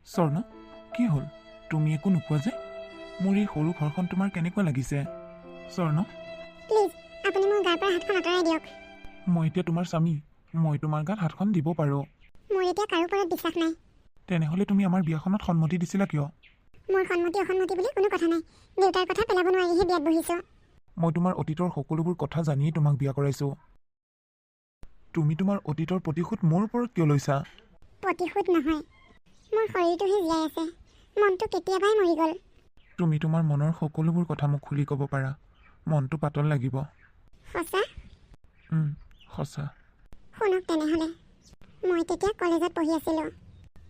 স্বৰ্ণ, কি হ'ল? তুমি একো নোকোৱা যে? মোৰ এই সৰু ঘৰখন তোমাৰ কেনেকুৱা লাগিছে? স্বৰ্ণ, প্লিজ আপুনি মোৰ গাৰ পৰা হাতখন আঁতৰাই দিয়ক। মই এতিয়া তোমাৰ স্বামী। মই তোমাৰ গাত হাতখন দিব পাৰোঁ। মোৰ এতিয়া কাৰো ওপৰত বিশ্বাস নাই। তেনেহ'লে তুমি আমাৰ বিয়াখনত সন্মতি দিছিলা কিয়? মোৰ সন্মতি অসন্মতি বুলি কোনো কথা নাই। দেউতাৰ কথা পেলাব নোৱাৰিহে বিয়াত বহিছোঁ। মই তোমাৰ অতীতৰ সকলোবোৰ কথা জানিয়েই তোমাক বিয়া কৰাইছোঁ। তুমি তোমাৰ অতীতৰ প্ৰতিশোধ মোৰ ওপৰত কিয় লৈছা? প্ৰতিশোধ নহয়, মোৰ শৰীৰটোহে জীয়াই আছে, মনটো কেতিয়াবাই মৰি গ'ল। তুমি তোমাৰ মনৰ সকলোবোৰ কথা মোক খুলি ক'ব পাৰা। মনটো পাতল লাগিব। সঁচা? সঁচা। শুনক তেনেহ'লে, মই তেতিয়া কলেজত পঢ়ি আছিলোঁ।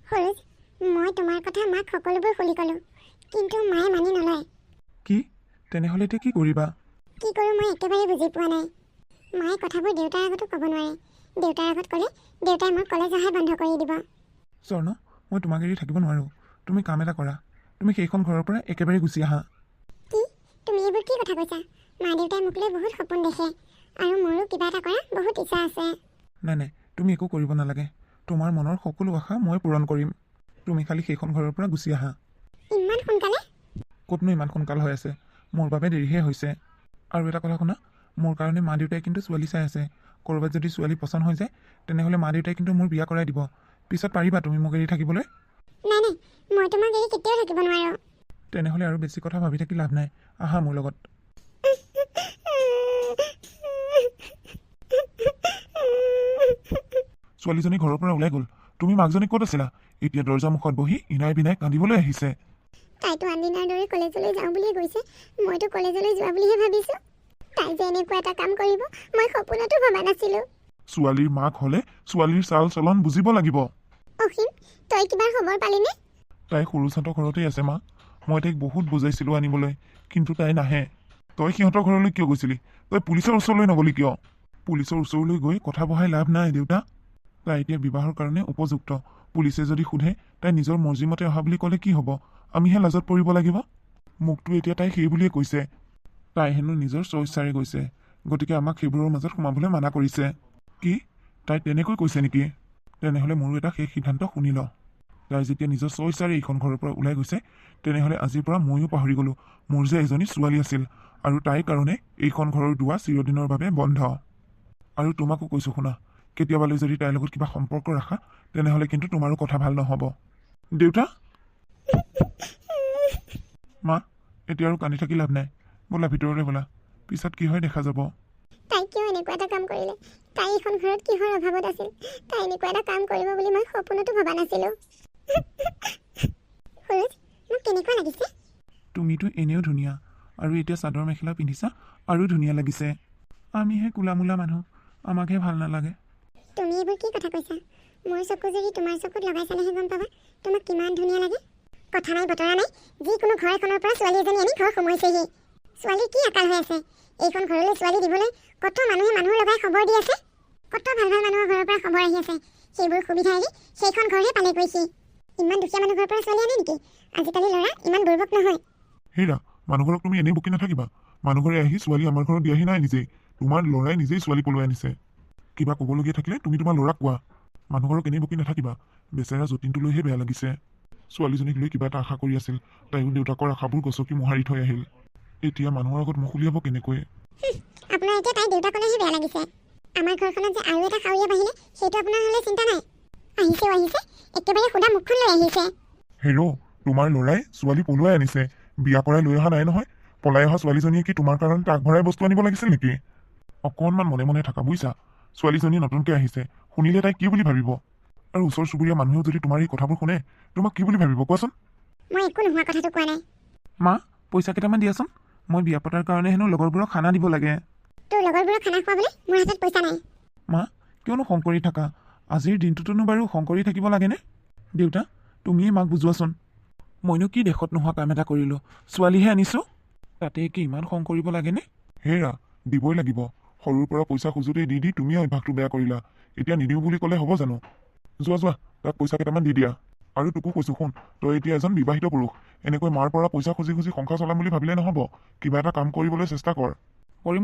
সৰোজ, মই তোমাৰ কথা মাক সকলোবোৰ খুলি ক'লোঁ, কিন্তু মায়ে মানি নলয়। কি? তেনেহ'লে এতিয়া কি কৰিবা? কি কৰোঁ মই একেবাৰে বুজি পোৱা নাই। মায়ে কথাবোৰ দেউতাৰ আগতো ক'ব নোৱাৰে। দেউতাৰ আগত ক'লে দেউতাই মোক কলেজ অহাই বন্ধ কৰি দিব। স্বৰ্ণ, মই তোমাক এৰি থাকিব নোৱাৰোঁ। তুমি কাম এটা কৰা, তুমি সেইখন ঘৰৰ পৰা একেবাৰে গুচি আহা। কি? তুমি এইবোৰ কি কথা কৈছা? মা দেউতাই মোক লৈ বহুত সপোন দেখে, আৰু মোৰো কিবা এটা কৰা বহুত ইচ্ছা আছে। নাই, তুমি একো কৰিব নালাগে। তোমাৰ মনৰ সকলো আশা মই পূৰণ কৰিম। তুমি খালি সেইখন ঘৰৰ পৰা গুচি আহা। ইমান সোনকালে? ক'তনো ইমান সোনকাল হৈ আছে? মোৰ বাবে দেৰিহে হৈছে। আৰু এটা কথা শুনা, মোৰ কাৰণে মা দেউতাই কিন্তু ছোৱালী চাই আছে। ক'ৰবাত যদি ছোৱালী পচন্দ হৈ যায়, তেনেহ'লে মা দেউতাই কিন্তু মোৰ বিয়া কৰাই দিব। পিছত পাৰিবা তুমি মোক এৰি থাকিবলৈ? নাই, মই তোমাক এৰি কেতিয়াও থাকিব নোৱাৰোঁ। তেনেহ'লে আৰু বেছি কথা ভাবি থাকি লাভ নাই। আহা মোৰ লগত। ছোৱালীজনী ঘৰৰ পৰা ওলাই গ'ল। তুমি মাকজনী ক'ত আছিলা? এতিয়া দৰ্জা মুখত বহি ইনাই বিনাই কান্দিবলৈ আহিছে। তাইতো আনদিনাৰ দৰে কলেজলৈ যাওঁ বুলিয়ে কৈছে। মইতো কলেজলৈ যোৱা বুলিহে ভাবিছোঁ। তাই যে এনেকুৱা এটা কাম কৰিব মই সপোনতো ভবা নাছিলোঁ। ছোৱালীৰ মাক হ'লে ছোৱালীৰ চাল চলন বুজিব লাগিব। অসীম, তই কিবা খবৰ পালিনে? তাই সৰু ছাতৰ ঘৰতেই আছে মা। মই তাইক বহুত বুজাইছিলোঁ আনিবলৈ, কিন্তু তাই নাহে। তই সিহঁতৰ ঘৰলৈ কিয় গৈছিলি? তই পুলিচৰ ওচৰলৈ নগলি কিয়? পুলিচৰ ওচৰলৈ গৈ কথা বহাই লাভ নাই দেউতা। তাই এতিয়া বিবাহৰ কাৰণে উপযুক্ত। পুলিচে যদি সোধে তাই নিজৰ মৰ্জিমতে অহা বুলি ক'লে কি হ'ব? আমিহে লাজত পৰিব লাগিব। মোকতো এতিয়া তাই সেই বুলিয়ে কৈছে। তাই হেনো নিজৰ স্বইচ্ছাৰে গৈছে, গতিকে আমাক সেইবোৰৰ মাজত সোমাবলৈ মানা কৰিছে। কি? তাই তেনেকৈ কৈছে নেকি? তেনেহ'লে মোৰো এটা শেষ সিদ্ধান্ত শুনি ল। তাই যেতিয়া নিজৰ স্বইচ্ছাৰে এইখন ঘৰৰ পৰা ওলাই গৈছে, তেনেহ'লে আজিৰ পৰা ময়ো পাহৰি গ'লোঁ মোৰ যে এজনী ছোৱালী আছিল, আৰু তাইৰ কাৰণে এইখন ঘৰৰ দুৱাৰ চিৰদিনৰ বাবে বন্ধ। আৰু তোমাকো কৈছোঁ শুনা, কেতিয়াবালৈ যদি তাইৰ লগত কিবা সম্পৰ্ক ৰাখা, তেনেহ'লে কিন্তু তোমাৰো কথা ভাল নহ'ব। দেউতা? মা, এতিয়া আৰু কান্দি থাকি লাভ নাই। ব'লা ভিতৰলৈ ব'লা, পিছত কি হয় দেখা যাব। তাই কিয় এনেকুৱা এটা কাম কৰিলে? তাই এইখন ঘৰত কিহৰ অভাৱত আছিল? তাই এনেকুৱা এটা কাম কৰিব বুলি মই সপোনতো ভবা নাছিলোঁ। সৰোজ, মোক কেনেকুৱা লাগিছে? তুমিতো এনেও ধুনীয়া, আৰু এতিয়া চাদৰ মেখেলা পিন্ধিছা আৰু ধুনীয়া লাগিছে। আমিহে কোলামোলা মানুহ, আমাকহে ভাল নালাগে। তুমি এইবোৰ কি কথা কৈছা? মোৰ চকু যদি তোমাৰ চকুত লগাই চালেহে গম পাবা তোমাক কিমান ধুনীয়া লাগে। কথা নাই বতৰা নাই, যিকোনো ঘৰ এখনৰ পৰা ছোৱালী এজনী আনি ঘৰ সোমাইছেহি। ছোৱালীৰ কি আকাল হৈ আছে? এইখন ঘৰলৈ ছোৱালী দিবলৈ কত মানুহে মানুহ লগাই খবৰ দি আছে। কত ভাল ভাল মানুহৰ ঘৰৰ পৰা খবৰ আহি আছে। সেইবোৰ সুবিধা এৰি সেইখন ঘৰহে পালে গৈছে। ইমান দুখীয়া মানুহ ঘৰৰ পৰা ছোৱালী আনে নেকি? আজিকালি ল'ৰা ইমান বুৰ্বক নহয়। হেৰা, মানুহঘৰক তুমি এনেই বকি নাথাকিবা। মানুহঘৰে আহি ছোৱালী আমাৰ ঘৰত দিয়াহি নাই নিজেই। তোমাৰ ল'ৰাই নিজেই ছোৱালী পলুৱাই আনিছে। কিবা ক'বলগীয়া থাকিলে তুমি তোমাৰ ল'ৰাক কোৱা। মানুহঘৰক এনেই বকি নাথাকিবা। বেচেৰা যতীনটো লৈহে বেয়া লাগিছে। ছোৱালীজনীক লৈ কিবা এটা আশা কৰি আছিল, তাইও দেউতাকৰ আশাবোৰ গছকি মোহাৰি থৈ আহিল। এতিয়া মানুহৰ আগত মুখ উলিয়াব কেনেকৈ? আপোনাৰ এতিয়া তাই দেউতাকলৈহে বেয়া লাগিছে। আমাৰ ঘৰখনত যে আৰু এটা খাৱৰীয়া বাহিলে, সেইটো আপোনাৰ হ'লে চিন্তা নাই। আহিছে, একেবাৰে সুধা মুখখন লৈ আহিছে। হেৰ', তোমাৰ ল'ৰাই ছোৱালী পলুৱাই আনিছে, বিয়া কৰাই লৈ অহা নাই নহয়। পলাই অহা ছোৱালীজনীয়ে কি তোমাৰ কাৰণে আগবঢ়াই বস্তু আনিব লাগিছিল নেকি? অকণমান মনে মনে থাকা বুজিছা। ছোৱালীজনী নতুনকৈ আহিছে, শুনিলে তাই কি বুলি ভাবিব? আৰু ওচৰ চুবুৰীয়া মানুহেও যদি তোমাৰ এই কথাবোৰ শুনে, তোমাক কি বুলি ভাবিব কোৱাচোন? মই একো নোহোৱা কথাটো কোৱা নাই। মা, পইচা কেইটামান দিয়াচোন। মই বিয়া পতাৰ কাৰণে হেনো লগৰবোৰক খানা দিব লাগে। তোৰ লগৰবোৰক খানা খুৱাবলৈ মোৰ হাতত পইচা নাই। মা, কিয়নো খং কৰি থাকা? আজিৰ দিনটোতনো বাৰু খং কৰি থাকিব লাগেনে? দেউতা, তুমিয়ে মাক বুজোৱাচোন। মইনো কি দেশত নোহোৱা কাম এটা কৰিলোঁ? ছোৱালীহে আনিছোঁ, তাতে কি ইমান খং কৰিব লাগেনে? হেৰা, দিবই লাগিব। সৰুৰ পৰা পইচা খোজোতেই দি তুমিয়ে অভ্যাসটো বেয়া কৰিলা। এতিয়া নিদিওঁ বুলি ক'লে হ'ব জানো? যোৱা, তাক পইচা কেইটামান দি দিয়া। আৰু তোকো কৈছোঁ শুন, তই এতিয়া এজন বিবাহিত পুৰুষ। এনেকৈ মাৰ পৰা পইচা খুজি সংসাৰ চলাম বুলি ভাবিলে নহ'ব। কিবা এটা কাম কৰিবলৈ চেষ্টা কৰ।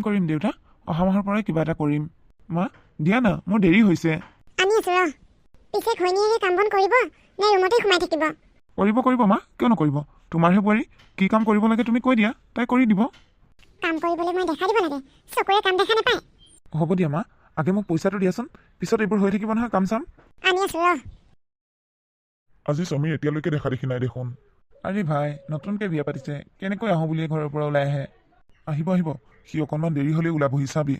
কৰিম দেউতা, অহা মাহৰ পৰাই কিবা এটা কৰিম। মা, দিয়া না, মোৰ দেৰি হৈছে। আনি আছো ৰ। পিছে ঘৈণীয়েৰে কাম বন কৰিব নে ৰুমতে সোমাই থাকিব? কৰিব মা, কিয় নকৰিব? তোমাৰহে বোৱাৰী, কি কাম কৰিব লাগে তুমি কৈ দিয়া, তাই কৰি দিব। কাম কৰিবলৈ মই দেখা দিব লাগে, চকুৰে কাম দেখা নাপায়। হ'ব দিয়া মা, আগে মোক পইচাটো দিয়াচোন, পিছত এইবোৰ হৈ থাকিব নহয় কাম চাম। আনি আছো ৰ। আজি সমীৰ এতিয়ালৈকে দেখা দেখি নাই দেখোন। আৰে ভাই, নতুনকৈ বিয়া পাতিছে, কেনেকৈ আহোঁ বুলিয়ে ঘৰৰ পৰা ওলাই আহে। আহিব, সি অকণমান দেৰি হ'লেও ওলাবহি চাবি।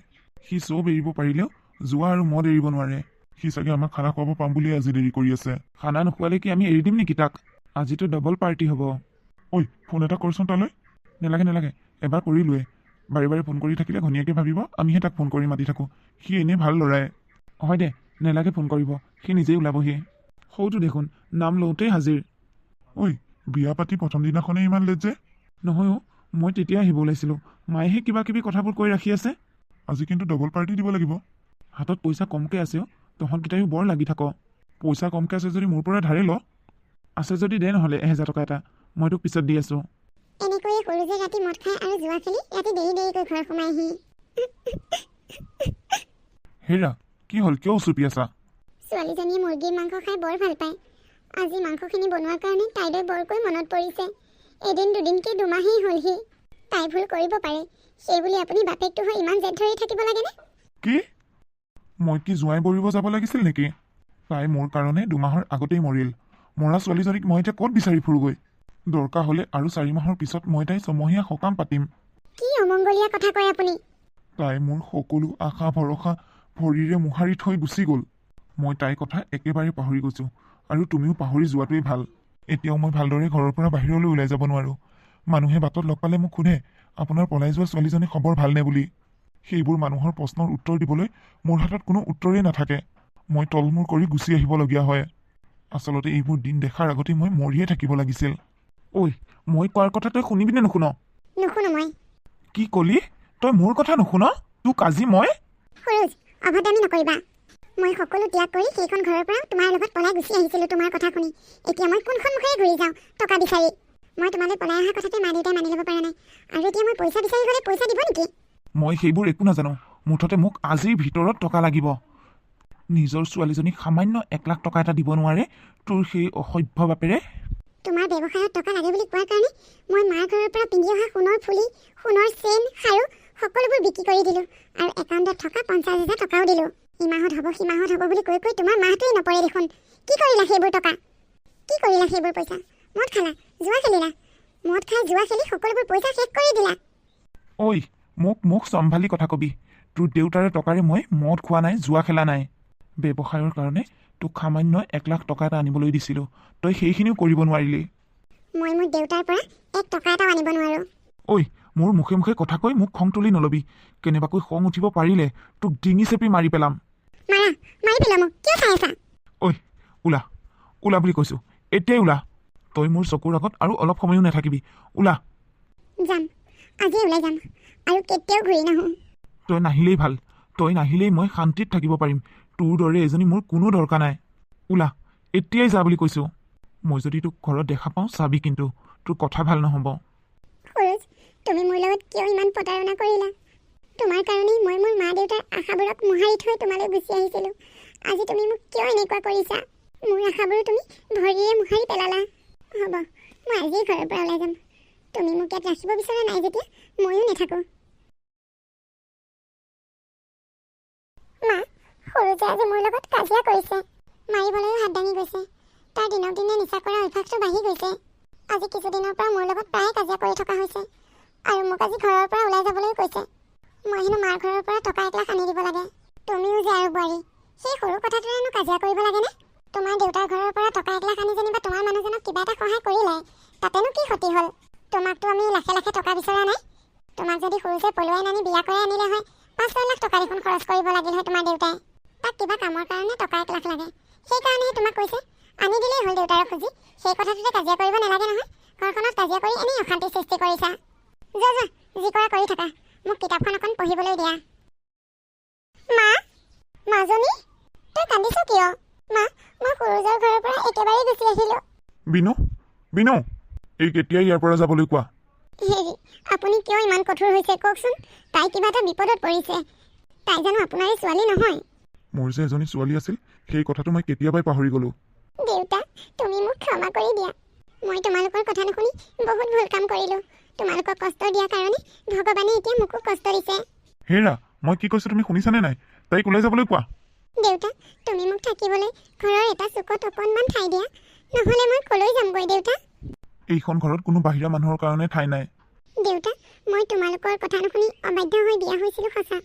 সি চব এৰিব পাৰিলেও যোৱা আৰু মদ এৰিব নোৱাৰে। সি চাগে আমাক খানা খুৱাব পাম বুলিয়ে আজি দেৰি কৰি আছে। খানা নোখোৱালে কি আমি এৰি দিম নেকি তাক? আজিতো ডাবল পাৰ্টি হ'ব। ঐ, ফোন এটা কৰচোন তালৈ। নেলাগে, এবাৰ কৰিলোৱে। বাৰে বাৰে ফোন কৰি থাকিলে ঘনীয়াকে ভাবিব আমিহে তাক ফোন কৰি মাতি থাকোঁ। সি এনেই ভাল ল'ৰাই। হয় দে, নেলাগে ফোন কৰিব, সি নিজেই ওলাবহি। সৌটো দেখোন নাম লওঁতেই হাজিৰ। ঐ, বিয়া পাতি প্ৰথম দিনাখনেই ইমান লেট যে? নহয় অ', মই তেতিয়া আহিব ওলাইছিলোঁ, মায়েহে কিবা কিবি কথাবোৰ কৈ ৰাখি আছে। আজি কিন্তু ডবল পাৰ্টি দিব লাগিব। হাতত পইচা কমকৈ আছে অ', তহঁতকেইটাইও বৰ লাগি থাক। পইচা কমকৈ আছে যদি মোৰ পৰা ধাৰে ল। আছে যদি দে নহ'লে 1000 টকা এটা, মই তোক পিছত দি আছোঁ। এনেকৈয়ে সৰু যে ৰাতি মদ খাই আৰু জুৱা খেলি ৰাতি দেৰিকৈ ঘৰ সোমাইহি। হেৰা, কি হ'ল, কিয় উচুপি আছা? ছোৱালীজনীয়ে মুৰ্গীৰ মাংস খাই বৰ ভাল পায়। আজি মাংসখিনি বনোৱাৰ কাৰণে তাইলৈ বৰকৈ মনত পৰিছে। এদিন দুদিনকৈ দুমাহেই হ'লহি। তাই ভুল কৰিব পাৰে, সেইবুলি আপুনি বাপেকটো হৈ ইমান জেদ ধৰি থাকিব লাগেনে? কি? মই কি জোঁৱাই বৰিব যাব লাগিছিল নেকি? তাই মোৰ কাৰণে 2 মাহৰ আগতেই মৰিল। মৰা ছোৱালীজনীক মই এতিয়া ক'ত বিচাৰি ফুৰোগৈ? দৰকাৰ হ'লে আৰু 4 মাহৰ পিছত মই তাই ছমহীয়া সকাম পাতিম। কি অমংগলীয়া কথা কয় আপুনি? তাই মোৰ সকলো আশা ভৰসা ভৰিৰে মোহাৰি থৈ গুচি গ'ল। মই তাইৰ কথা একেবাৰে পাহৰি গৈছোঁ, আৰু তুমিও পাহৰি যোৱাটোৱেই ভাল। এতিয়াও মই ভালদৰে ঘৰৰ পৰা বাহিৰলৈ ওলাই যাব নোৱাৰোঁ। মানুহে বাটত লগ পালে মোক সোধে, আপোনাৰ পলাই যোৱা ছোৱালীজনী খবৰ ভালনে বুলি। সেইবোৰ মানুহৰ প্ৰশ্নৰ উত্তৰ দিবলৈ মোৰ হাতত কোনো উত্তৰেই নাথাকে। মই তলমূৰ কৰি গুচি আহিবলগীয়া হয়। আচলতে এইবোৰ দিন দেখাৰ আগতেই মই মৰিয়ে থাকিব লাগিছিল। ঐ, মই কোৱাৰ কথা তই শুনিবি নে নুশুন? নুশুনো মই। কি ক'লি? তই মোৰ কথা নুশুন? তোক আজি মই সৰোজ, অভদ্ৰামি নকৰিবা। মই সকলো ত্যাগ কৰি সেইখন ঘৰৰ পৰা তোমাৰ লগত পলাই গুচি আহিছিলোঁ তোমাৰ কথা শুনি। এতিয়া মই কোনখন মুখেৰে ঘূৰি যাওঁ টকা বিচাৰি? মই তোমালৈ পলাই অহা কথাতে মা দেউতাই মানি ল'ব পৰা নাই, আৰু এতিয়া মই পইচা বিচাৰি গ'লে পইচা দিব নেকি? মই সেইবোৰ একো নাজানো। মুঠতে মোক আজিৰ ভিতৰত টকা লাগিব। নিজৰ ছোৱালীজনীক সামান্য 1 লাখ টকা এটা দিব নোৱাৰে তোৰ সেই অসভ্য বাপেৰে? তোমাৰ ব্যৱসায়ত টকা লাগে বুলি কোৱাৰ কাৰণে মই মাৰ ঘৰৰ পৰা পিন্ধি অহা সোণৰ ফুলি, সোণৰ চেইন, খাৰু সকলোবোৰ বিক্ৰী কৰি দিলোঁ, আৰু একাউণ্টত থকা 50,000 টকাও দিলোঁ। ইমাহত হ'ব সিমাহত হ'ব বুলি কৈ তোমাৰ মাহটোৱেই নপৰে দেখোন। কি কৰিলা সেইবোৰ টকা? কি কৰিলা সেইবোৰ পইচা? মদ খালা, জুৱা খেলিলা। মদ খাই জুৱা খেলি সকলোবোৰ পইচা শেষ কৰি দিলা। ঐ, মোক চম্ভালি কথা কবি। তোৰ দেউতাৰে টকাৰে মই মদ খোৱা নাই, জুৱা খেলা নাই। ব্যৱসায়ৰ কাৰণে তোক সামান্য 1 লাখ টকা এটা আনিবলৈ দিছিলোঁ, তই সেইখিনিও কৰিব নোৱাৰিলি। মই মোৰ দেউতাৰ পৰা 1 টকা এটাও আনিব নোৱাৰোঁ। ঐ, মোৰ মুখে মুখে কথা কৈ মোক খং তুলি নলবি। কেনেবাকৈ খং উঠিব পাৰিলে তোক ডিঙি চেপি মাৰি পেলাম। মাৰি পেলোৱা মোক, কিয় চাই আছা? ঐ, ওলা বুলি কৈছোঁ, এতিয়াই ওলা। তই মোৰ চকুৰ আগত আৰু অলপ সময়ো নাথাকিবি। ওলা। যাম, আজিয়ে ওলাই যাম, আৰু কেতিয়াও ঘূৰি নাহোঁ। তই নাহিলেই ভাল। তই নাহিলেই মই শান্তিত থাকিব পাৰিম। তোৰ দৰে এজনী মোৰ কোনো দৰকাৰ নাই। ওলা, এতিয়াই যা বুলি কৈছোঁ। মই যদি তোক ঘৰত দেখা পাওঁ চাবি কিন্তু, তোৰ কথা ভাল নহ'ব। সৰোজ, তুমি মোৰ লগত কিয় ইমান প্ৰতাৰণা কৰিলা? তোমাৰ কাৰণেই মই মোৰ মা দেউতাৰ আশাবোৰক মোহাৰি থৈ তোমালৈ গুচি আহিছিলোঁ। আজি তুমি মোক কিয় এনেকুৱা কৰিছা? মোৰ আশাবোৰ তুমি ভৰিৰে মোহাৰি পেলালা। হ'ব, মই আজিয়ে ঘৰৰ পৰা ওলাই যাম। তুমি মোক ইয়াত ৰাখিব বিচৰা নাই যেতিয়া ময়ো নাথাকোঁ। মা, সৰুজে আজি মোৰ লগত কাজিয়া কৰিছে, মাৰিবলৈও হাত দাঙি গৈছে। তাৰ দিনক দিনে নিচা কৰা অভ্যাসটো বাঢ়ি গৈছে। আজি কিছুদিনৰ পৰা মোৰ লগত প্ৰায়ে কাজিয়া কৰি থকা হৈছে, আৰু মোক আজি ঘৰৰ পৰা ওলাই যাবলৈ কৈছে। মই হেনো মাৰ ঘৰৰ পৰা টকা 1 লাখ আনি দিব লাগে। তুমিও যে আৰু বোৱাৰী, সেই সৰু কথাটোৰেনো কাজিয়া কৰিব লাগেনে? তোমাৰ দেউতাৰ ঘৰৰ পৰা টকা 1 লাখ আনি যেনিবা তোমাৰ মানুহজনক কিবা এটা সহায় কৰিলে, তাতেনো কি ক্ষতি হ'ল? তোমাকতো আমি লাখে লাখে টকা বিচৰা নাই। তোমাক যদি সৰুজে পলুৱাই নানি বিয়া কৰাই আনিলে হয়, 5-6 লাখ টকা দেখোন খৰচ কৰিব লাগিল হয় তোমাৰ দেউতাই। তাক কিবা কামৰ কাৰণে টকা 1 লাখ লাগে, সেইকাৰণেহে তোমাক কৈছে। আনি দিলেই হ'ল দেউতাৰক খুজি। সেই কথাটোতে কাজিয়া কৰিব নালাগে নহয়। ঘৰখনত কাজিয়া কৰি এনেই অশান্তিৰ সৃষ্টি কৰিছা। যা, যি কৰা কৰি থাকা। মোক কিতাপখন অকণ পঢ়িবলৈ দিয়া। মাজনী, তই কান্দিছ কিয়? মা, মই সৰুজৰ ঘৰৰ পৰা একেবাৰে গুচি আহিলোঁ। বিনু, এই কেতিয়াই ইয়াৰ পৰা যাবলৈ কোৱা? হেৰি, আপুনি কিয় ইমান কঠোৰ হৈছে কওকচোন? তাই কিবা এটা বিপদত পৰিছে। তাই জানো আপোনাৰে ছোৱালী নহয়? মোৰ যে এজনী ছোৱালী আছিল, সেই কথাটো মই কেতিয়াবাই পাহৰি গ'লোঁ। দেউতা, তুমি মোক ক্ষমা কৰি দিয়া। মই তোমালোকৰ কথা নুশুনি বহুত ভুল কাম কৰিলোঁ। তোমালোকক কষ্ট দিয়াৰ কাৰণে ভগৱানে এতিয়া মোকো কষ্ট দিছে। হেৰা, মই কি কৈছোঁ তুমি শুনিছানে নাই? তাইক ওলাই যাবলৈ কোৱা। দেউতা, তুমি মোক থাকিবলৈ ঘৰৰ এটা চুকত অকণমান ঠাই দিয়া, নহ'লে মই কলৈ যামগৈ দেউতা? এইখন ঘৰত কোনো বাহিৰা মানুহৰ কাৰণে ঠাই নাই। দেউতা, মই তোমালোকৰ কথা নুশুনি অবাধ্য হৈ বিয়া হৈছিলোঁ সঁচা।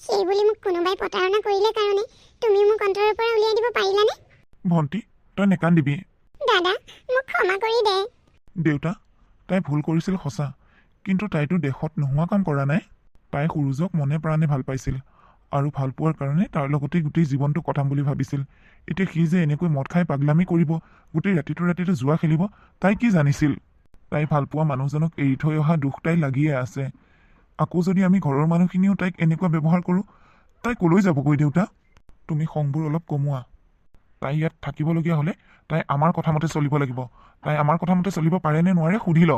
সেই বুলি মোক কোনোবাই প্ৰতাৰণা কৰিলে কাৰণে তুমি মোক অন্তৰৰ পৰা উলিয়াই দিব পাৰিলানে? ভণ্টি, তই নেকান্দিবি। দাদা, মোক ক্ষমা কৰি দে। দেউতা, তাই ভুল কৰিছিল সঁচা, কিন্তু তাইতো দেশত নোহোৱা কাম কৰা নাই। তাই সুৰুজক মনে প্ৰাণে ভাল পাইছিল আৰু ভাল পোৱাৰ কাৰণে তাৰ লগতে গোটেই জীৱনটো কটাম বুলি ভাবিছিল। এতিয়া সি যে এনেকৈ মদ খাই পাগলামি কৰিব, গোটেই ৰাতিটো জুৱা খেলিব, তাই কি জানিছিল? তাই ভাল পোৱা মানুহজনক এৰি থৈ অহা দুখ তাই লাগিয়ে আছে। আকৌ যদি আমি ঘৰৰ মানুহখিনিও তাইক এনেকুৱা ব্যৱহাৰ কৰোঁ, তাই কলৈ যাবগৈ দেউতা? তুমি খংবোৰ অলপ কমোৱা। তাই ইয়াত থাকিবলগীয়া হ'লে তাই আমাৰ কথামতে চলিব লাগিব। তাই আমাৰ কথামতে চলিব পাৰে নে নোৱাৰে সুধি ল।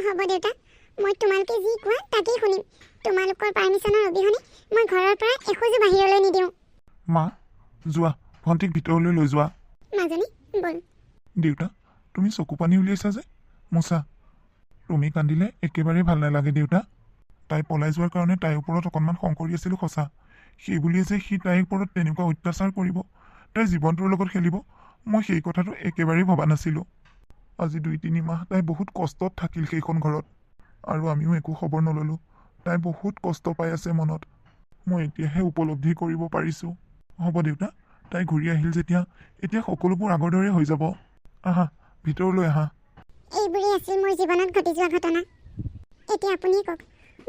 হ'ব দেউতা, মই তোমালোকে যি কোৱা তাকেই শুনিম। তোমালোকৰ পাৰ্মিশ্যনৰ অবিহনে মই ঘৰৰ পৰা এখোজো বাহিৰলৈ নিদিওঁ। মা, যোৱা, ভণ্টিক ভিতৰলৈ লৈ যোৱা। মাজনী, বল। দেউতা, তুমি চকু পানী উলিয়াইছা যে? মোচা। তুমি কান্দিলে একেবাৰেই ভাল নালাগে দেউতা। তাই পলাই যোৱাৰ কাৰণে তাইৰ ওপৰত অকণমান খং কৰি আছিলোঁ সঁচা। সেই বুলিয়ে যে সি তাইৰ ওপৰত তেনেকুৱা অত্যাচাৰ কৰিব, তাইৰ জীৱনটোৰ লগত খেলিব, মই সেই কথাটো একেবাৰেই ভবা নাছিলোঁ। আজি 2-3 মাহ তাই বহুত কষ্টত থাকিল সেইখন ঘৰত, আৰু আমিও একো খবৰ নল'লোঁ। তাই বহুত কষ্ট পাই আছে মনত। মই এতিয়াহে উপলব্ধি কৰিব পাৰিছোঁ। হ'ব দেউতা, তাই ঘূৰি আহিল যেতিয়া এতিয়া সকলোবোৰ আগৰ দৰে হৈ যাব। আহা, ভিতৰলৈ আহা। এইবোৰেই আছিল মোৰ জীৱনত ঘটি যোৱা ঘটনা। এতিয়া আপুনিয়ে কওক,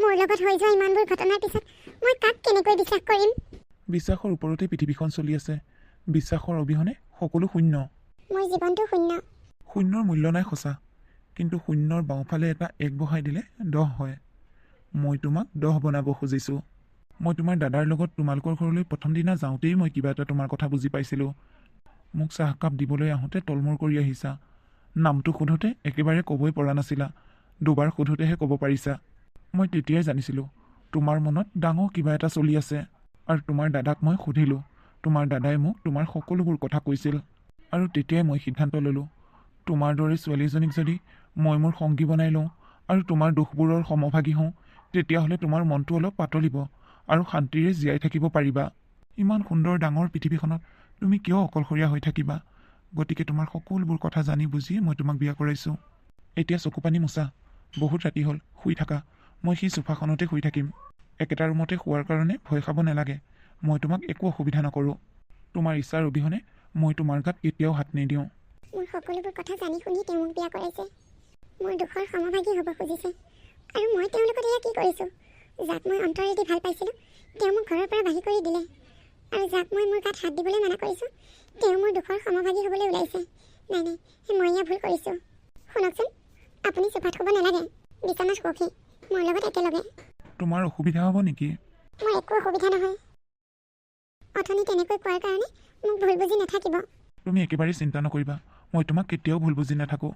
মোৰ লগত হৈ যোৱা ইমানবোৰ ঘটনাৰ পিছত মই কাক কেনেকৈ বিশ্বাস কৰিম? বিশ্বাসৰ ওপৰতে পৃথিৱীখন চলি আছে। বিশ্বাসৰ অবিহনে সকলো শূন্য। মোৰ জীৱনটো শূন্য। শূন্যৰ মূল্য নাই সঁচা, কিন্তু শূন্যৰ বাওঁফালে এটা 1 বহাই দিলে 10 হয়। মই তোমাক 10 বনাব খুজিছোঁ। মই তোমাৰ দাদাৰ লগত তোমালোকৰ ঘৰলৈ প্ৰথম দিনা যাওঁতেই মই কিবা এটা তোমাৰ কথা বুজি পাইছিলোঁ। মোক চাহকাপ দিবলৈ আহোঁতে তলমূৰ কৰি আহিছা। নামটো সোধোতে একেবাৰে ক'বই পৰা নাছিলা, 2বাৰ সোধোতেহে ক'ব পাৰিছা। মই তেতিয়াই জানিছিলোঁ তোমাৰ মনত ডাঙৰ কিবা এটা চলি আছে। আৰু তোমাৰ দাদাক মই সুধিলোঁ, তোমাৰ দাদাই মোক তোমাৰ সকলোবোৰ কথা কৈছিল। আৰু তেতিয়াই মই সিদ্ধান্ত ল'লোঁ, তোমাৰ দৰে ছোৱালীজনীক যদি মই মোৰ সংগী বনাই লওঁ আৰু তোমাৰ দুখবোৰৰ সমভাগী হওঁ, তেতিয়াহ'লে তোমাৰ মনটো অলপ পাতলিব আৰু শান্তিৰে জীয়াই থাকিব পাৰিবা। ইমান সুন্দৰ ডাঙৰ পৃথিৱীখনত তুমি কিয় অকলশৰীয়া হৈ থাকিবা? গতিকে তোমাৰ সকলোবোৰ কথা জানি বুজি মই তোমাক বিয়া কৰাইছোঁ। এতিয়া চকুপানী মোচা, বহুত ৰাতি হ'ল, শুই থাকা। মই সেই চোফাখনতে শুই থাকিম। একেটা ৰুমতে শোৱাৰ কাৰণে ভয় খাব নালাগে। মই তোমাক একো অসুবিধা নকৰোঁ। তোমাৰ ইচ্ছাৰ অবিহনে মই তোমাৰ গাত কেতিয়াও হাত নিদিওঁ। মোৰ সকলোবোৰ কথা জানি শুনি তেওঁ মোক বিয়া কৰাইছে। মোৰ দুখৰ সমভাগী হ'ব খুজিছে। আৰু মই তেওঁৰ লগত এয়া কি কৰিছোঁ? যাক মই অন্তৰেদি ভাল পাইছিলোঁ, তেওঁ মোক ঘৰৰ পৰা বাহিৰ কৰি দিলে। আৰু যাক মই মোৰ গাত হাত দিবলৈ মানা কৰিছোঁ, তেওঁ মোৰ দুখৰ সমভাগী হ'বলৈ ওলাইছে। নাই, মই এয়া ভুল কৰিছোঁ। শুনকচোন, আপুনি চোফাত শুব নালাগে, বিচনাত শুৱকহি মোৰ লগত একেলগে। তোমাৰ অসুবিধা হ'ব নেকি? মোৰ একো অসুবিধা নহয়। অথনি তেনেকৈ কোৱাৰ কাৰণে মোক ভুল বুজি নাথাকিব। তুমি একেবাৰেই চিন্তা নকৰিবা, মই তোমাক কেতিয়াও ভুল বুজি নাথাকোঁ।